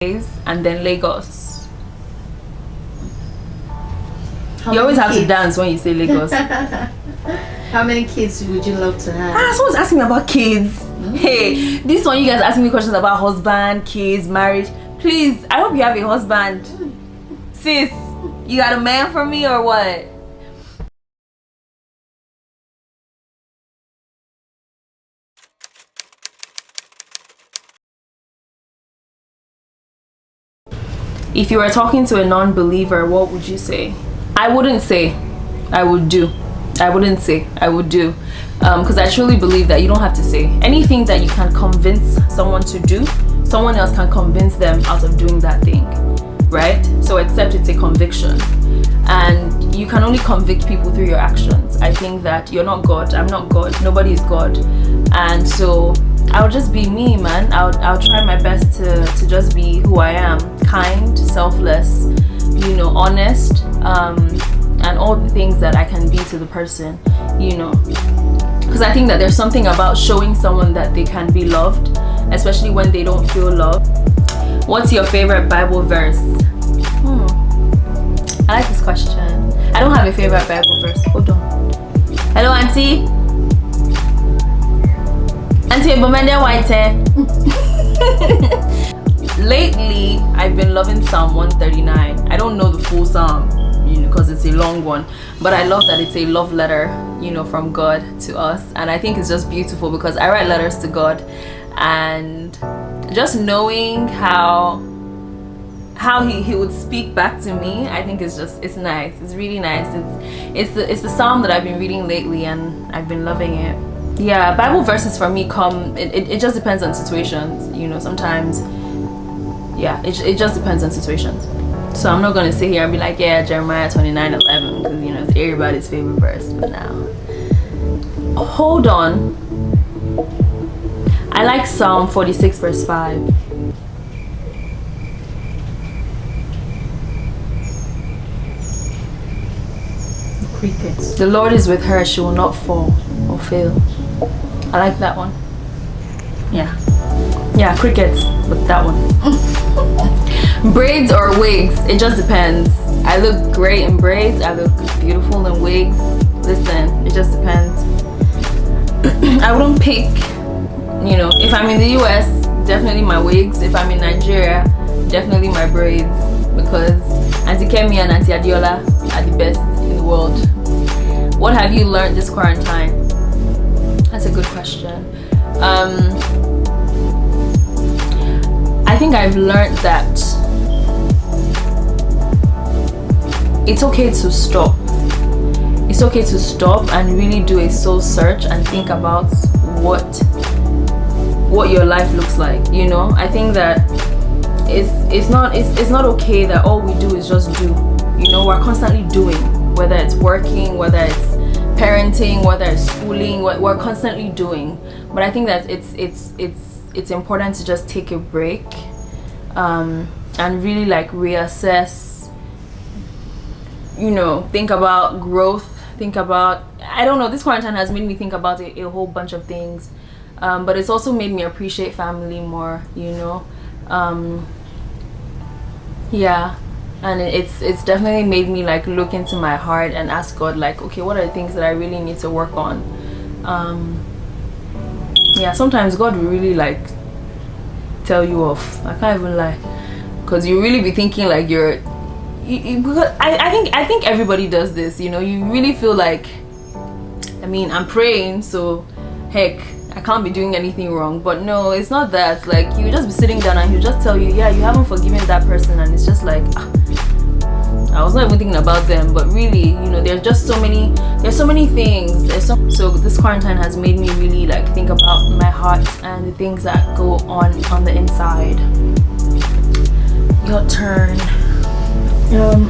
and then Lagos. You always have to dance when you say Lagos. How many kids would you love to have? Someone's asking me about kids. Hey, this one you guys asking me questions about husband, kids, marriage. Please, I hope you have a husband. Sis, you got a man for me or what? If you were talking to a non-believer, what would you say? I wouldn't say. I would do. I wouldn't say. I would do. Because I truly believe that you don't have to say. Anything that you can convince someone to do, someone else can convince them out of doing that thing. Right? So except it's a conviction. And you can only convict people through your actions. I think that you're not God. I'm not God. Nobody is God. And so I'll just be me, man. I'll try my best to just be who I am. Kind, selfless, you know, honest, and all the things that I can be to the person, you know. Because I think that there's something about showing someone that they can be loved, especially when they don't feel loved. What's your favorite Bible verse? I like this question. I don't have a favorite Bible verse. Hold on. Hello, Auntie. Auntie Bomende White hair. Lately, I've been loving Psalm 139. I don't know the full psalm, you know, because it's a long one, but I love that it's a love letter, you know, from God to us. And I think it's just beautiful because I write letters to God, and just knowing how he would speak back to me, I think it's nice. It's really nice. It's the psalm that I've been reading lately, and I've been loving it. Yeah, Bible verses for me it just depends on situations, you know. Sometimes, yeah, it just depends on situations. So I'm not gonna sit here and be like, yeah, Jeremiah 29:11, because you know it's everybody's favorite verse. But now, hold on, I like Psalm 46 verse 5. Crickets. The Lord is with her, she will not fall or fail. I like that one. Yeah, crickets with that one. Braids or wigs, it just depends. I look great in braids, I look beautiful in wigs. Listen, it just depends. I wouldn't pick, you know, if I'm in the US, definitely my wigs. If I'm in Nigeria, definitely my braids, because Auntie Kemi and Auntie Adiola are the best in the world. What have you learned this quarantine? That's a good question. I think I've learned that it's okay to stop. It's okay to stop and really do a soul search and think about what your life looks like. You know, I think that it's not okay that all we do is just do. You know, we're constantly doing, whether it's working, whether it's parenting, whether it's schooling, we're constantly doing. But I think that it's important to just take a break, and really like reassess, you know, think about growth, think about, I don't know, this quarantine has made me think about a whole bunch of things, but it's also made me appreciate family more, you know. Yeah, and it's definitely made me like look into my heart and ask God, like, okay, what are the things that I really need to work on? Yeah, sometimes God will really like tell you off. I can't even lie, because you really be thinking like because I think everybody does this, you know. You really feel like, I mean, I'm praying, so heck, I can't be doing anything wrong. But no, it's not that. Like, you just be sitting down and he'll just tell you, yeah, you haven't forgiven that person, and it's just like, I was not even thinking about them. But really, you know, there's so many things. So this quarantine has made me really like think about my heart and the things that go on the inside. Your turn.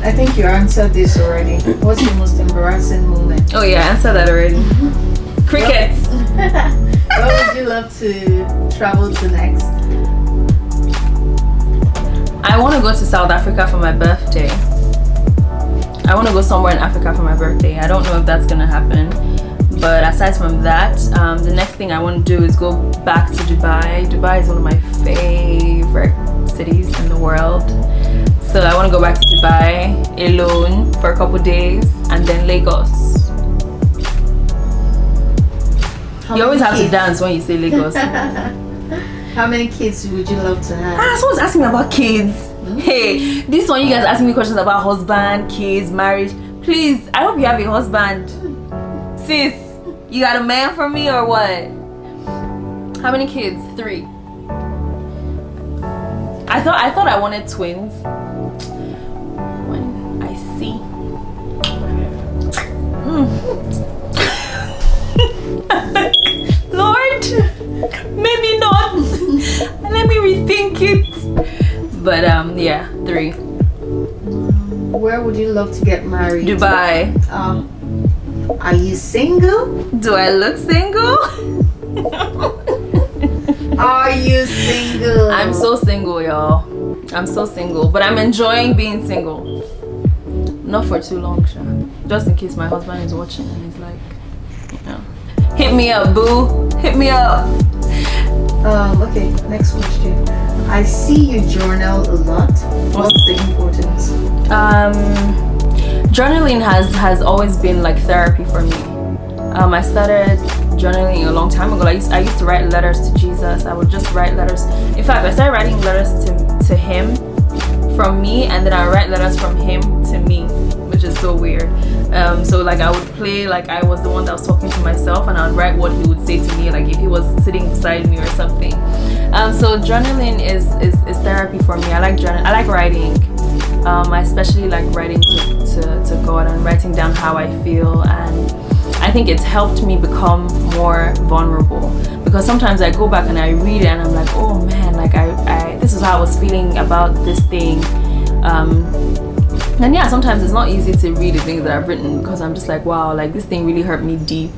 I think you answered this already. What's your most embarrassing moment? Oh yeah, I answered that already. Crickets. Where would you love to travel to next? I want to go to South Africa for my birthday. I want to go somewhere in Africa for my birthday. I don't know if that's gonna happen, but aside from that, the next thing I want to do is go back to Dubai. Dubai is one of my favorite cities in the world. So I want to go back to Dubai alone for a couple days, and then Lagos. You always have to dance when you say Lagos. How many kids would you love to have? Someone's asking me about kids. Hey, this one you guys asking me questions about husband, kids, marriage. Please, I hope you have a husband. Sis, you got a man for me or what? How many kids? 3. I thought I wanted twins. When I see. Lord, maybe not. Let me rethink it. But yeah, 3. Where would you love to get married? Dubai. Are you single? Do I look single? Are you single? I'm so single, y'all. I'm so single, but I'm enjoying being single. Not for too long, sure. Just in case my husband is watching and he's like, you know, hit me up, boo. Hit me up. Okay, next question. I see you journal a lot. What's the importance? Journaling has always been like therapy for me. I started journaling a long time ago. I used to write letters to Jesus. I would just write letters. In fact, I started writing letters to him from me, and then I write letters from him to me, which is so weird. So like I would play like I was the one that was talking to myself, and I would write what he would say to me, like if he was sitting beside me or something. So journaling is therapy for me. I like journaling. I like writing. I especially like writing to God and writing down how I feel, and I think it's helped me become more vulnerable, because sometimes I go back and I read it and I'm like, oh man, like I this is how I was feeling about this thing. And yeah, sometimes it's not easy to read the things that I've written, because I'm just like, wow, like this thing really hurt me deep.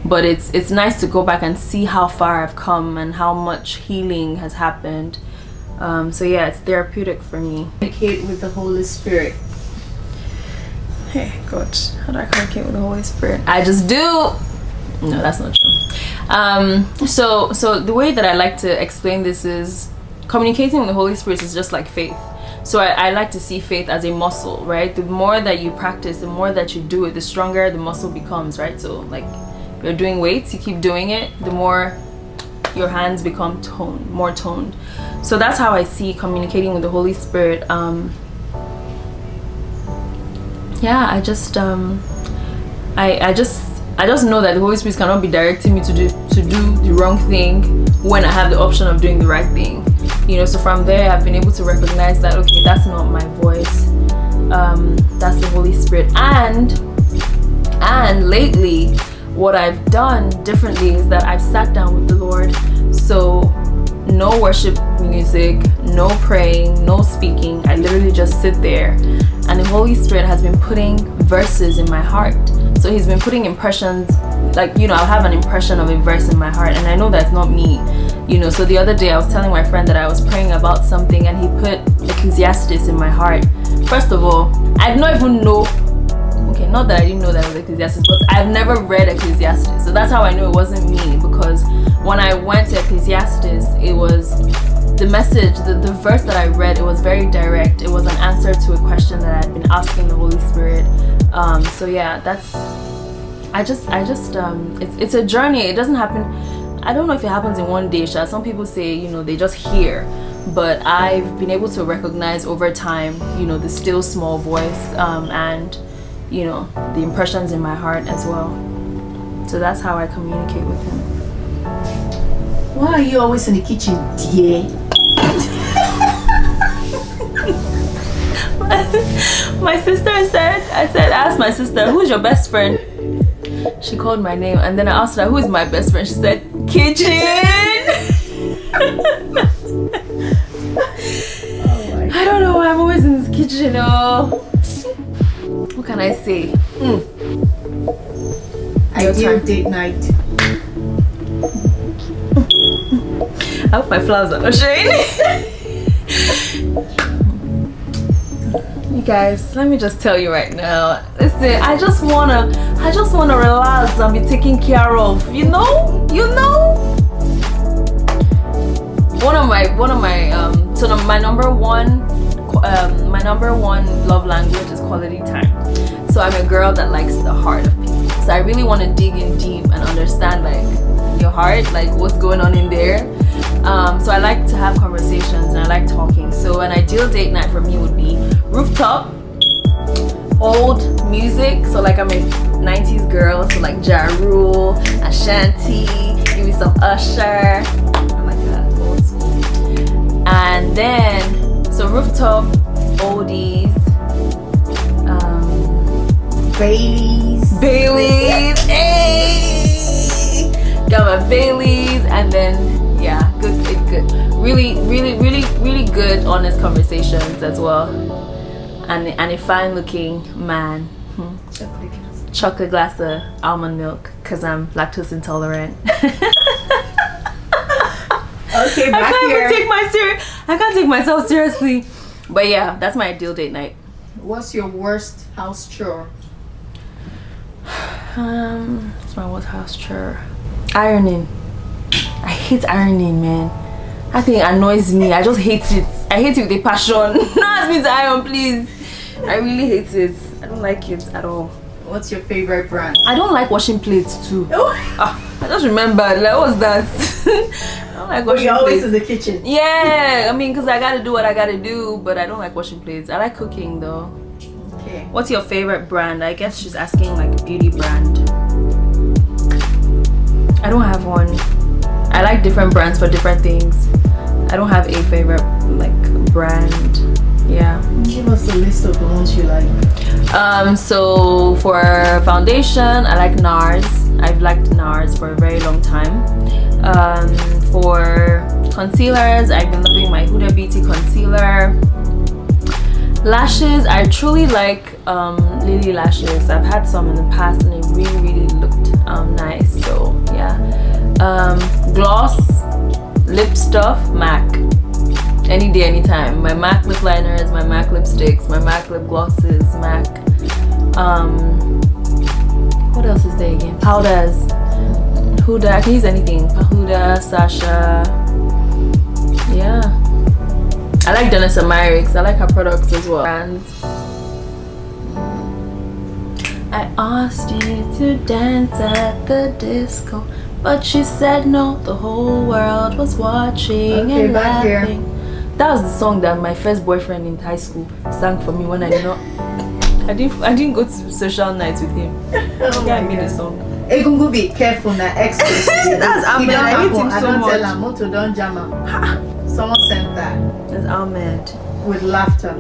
But it's nice to go back and see how far I've come and how much healing has happened. So yeah, it's therapeutic for me. Communicate with the Holy Spirit. Hey, God, how do I communicate with the Holy Spirit? I just do. No, that's not true. So the way that I like to explain this is communicating with the Holy Spirit is just like faith. So I like to see faith as a muscle, right? The more that you practice, the more that you do it, the stronger the muscle becomes, right? So like you're doing weights, you keep doing it, the more your hands become more toned. So that's how I see communicating with the Holy Spirit. Yeah, I just know that the Holy Spirit cannot be directing me to do the wrong thing when I have the option of doing the right thing. You know, so from there I've been able to recognize that, okay, that's not my voice. That's the Holy Spirit. And lately what I've done differently is that I've sat down with the Lord. So no worship music, no praying, no speaking. I literally just sit there, and the Holy Spirit has been putting verses in my heart. So he's been putting impressions, like, you know, I'll have an impression of a verse in my heart, and I know that's not me, you know. So the other day I was telling my friend that I was praying about something, and he put Ecclesiastes in my heart. First of all, I did not even know, okay, not that I didn't know that it was Ecclesiastes, but I've never read Ecclesiastes. So that's how I knew it wasn't me, because when I went to Ecclesiastes, it was the message, the verse that I read, it was very direct. It was an answer to a question that I'd been asking the Holy Spirit. So yeah, it's a journey. It doesn't happen, I don't know if it happens in one day. Some people say, you know, they just hear, but I've been able to recognize over time, you know, the still small voice, and you know, the impressions in my heart as well. So that's how I communicate with him. Why are you always in the kitchen, dear? My sister said, I asked my sister, who's your best friend? She called my name, and then I asked her, who is my best friend? She said, kitchen. I don't know why I'm always in this kitchen. Oh, what can I say? Ideal date night. I hope my flowers are not showing. You guys, let me just tell you right now. Listen, I just wanna relax and be taken care of. You know. One of my So my number one love language is quality time. So I'm a girl that likes the heart of people. So I really want to dig in deep and understand like your heart, like what's going on in there. So I like to have conversations and I like talking. So an ideal date night for me would be rooftop, old music. So like I'm a 90s girl, so like Ja Rule, Ashanti, give me some Usher. I like that old school. And then so rooftop, oldies, Baileys, hey, got my Baileys, and then yeah, good, really good honest conversations as well, and a fine looking man. Chocolate glass of almond milk because I'm lactose intolerant. Okay, back here. I can't take myself seriously. But yeah, that's my ideal date night. What's your worst house chore? What's my worst house chore? Ironing. I hate ironing, man. I think it annoys me. I just hate it. I hate it with a passion. Don't ask me to iron, please. I really hate it. I don't like it at all. What's your favorite brand? I don't like washing plates too. I just remembered. Like, what's that? I don't like washing You're always plates. in the kitchen. Yeah, I mean, because I gotta do what I gotta do, but I don't like washing plates. I like cooking though. Okay. What's your favorite brand? I guess she's asking like a beauty brand. I don't have one. I like different brands for different things. I don't have a favorite like brand. Yeah. Give us a list of the ones you like. So for foundation, I like NARS. I've liked NARS for a very long time. For concealers, I've been loving my Huda Beauty concealer. Lashes, I truly like Lily lashes. I've had some in the past and it really looked nice. So yeah. Gloss, lip stuff, MAC. Any day, anytime. My MAC lip liners, my MAC lipsticks, my MAC lip glosses, MAC. What else is there again? Powders. Huda, I can use anything. Huda, Sasha. Yeah. I like Dennis Amarix. I like her products as well. Brands. I asked you to dance at the disco, but you said no. The whole world was watching and laughing. That was the song that my first boyfriend in high school sang for me when I didn't go to social nights with him. Yeah, I made a song. Egungu, be careful now. That's Ahmed. I hate him so much. Tell her, motor don't jam her. Someone sent that. That's Ahmed. With laughter.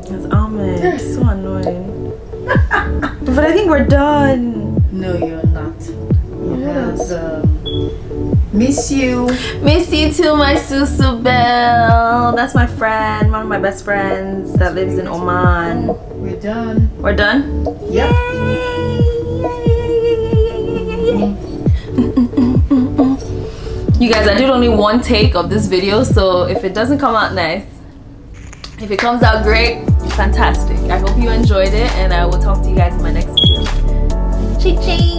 That's Ahmed. So annoying. But I think we're done. No, you're not. Yes. Miss you. Miss you too, my Susu Belle. That's my friend, one of my best friends that lives in Oman. We're done. We're done? Yep. You guys, I did only one take of this video, so if it doesn't come out nice, if it comes out great, fantastic. I hope you enjoyed it, and I will talk to you guys in my next video. Ching ching.